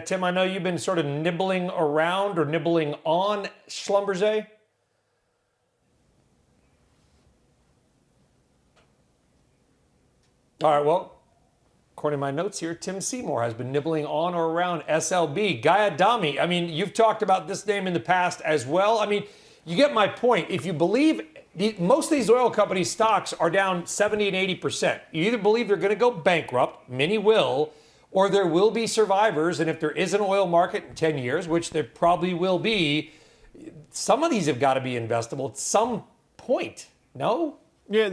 Tim, I know you've been sort of nibbling around or nibbling on Schlumberger. All right, well, according to my notes here, Tim Seymour has been nibbling on or around SLB. Guy Adami, I mean, you've talked about this name in the past as well. I mean, you get my point. If you believe most of these oil company stocks are down 70 and 80%, you either believe they're going to go bankrupt, many will, or there will be survivors. And if there is an oil market in 10 years, which there probably will be, some of these have got to be investable at some point. No? Yeah,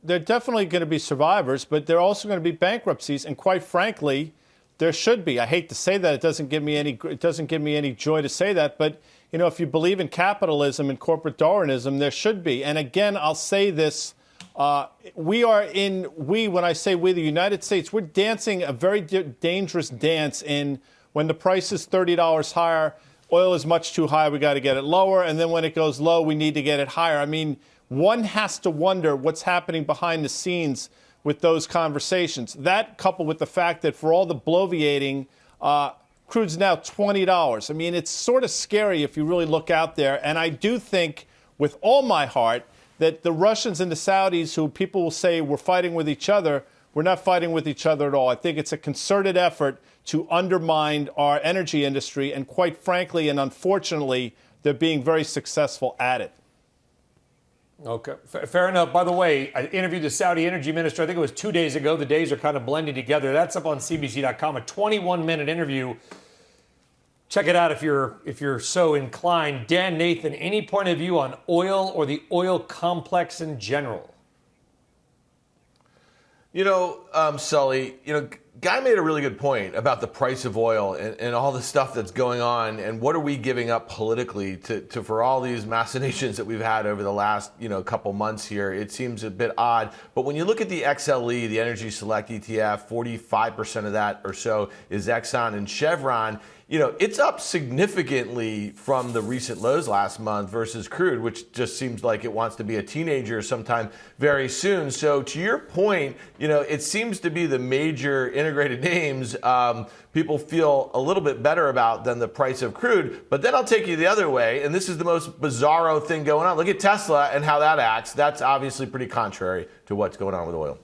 they're definitely going to be survivors, but they're also going to be bankruptcies. And quite frankly, there should be. I hate to say that. It doesn't give me any joy to say that. But, you know, if you believe in capitalism and corporate Darwinism, there should be. And again, I'll say this. When I say we, the United States, we're dancing a very dangerous dance in when the price is $30 higher, oil is much too high, we got to get it lower. And then when it goes low, we need to get it higher. I mean, one has to wonder what's happening behind the scenes with those conversations. That coupled with the fact that for all the bloviating, crude's now $20. I mean, it's sort of scary if you really look out there. And I do think with all my heart that the Russians and the Saudis, who people will say we're fighting with each other, we're not fighting with each other at all. I think it's a concerted effort to undermine our energy industry. And quite frankly and unfortunately, they're being very successful at it. Okay, fair enough. By the way, I interviewed the Saudi energy minister, I think it was 2 days ago. The days are kind of blending together. That's up on CNBC.com, a 21-minute interview. Check it out if you're so inclined. Dan, Nathan, any point of view on oil or the oil complex in general? You know, Sully, Guy made a really good point about the price of oil and all the stuff that's going on, and what are we giving up politically for all these machinations that we've had over the last couple months here. It seems a bit odd, but when you look at the XLE, the Energy Select ETF, 45% of that or so is Exxon and Chevron. It's up significantly from the recent lows last month versus crude, which just seems like it wants to be a teenager sometime very soon. So to your point, it seems to be the major integrated names people feel a little bit better about than the price of crude. But then I'll take you the other way, and this is the most bizarro thing going on. Look at Tesla and how that acts. That's obviously pretty contrary to what's going on with oil.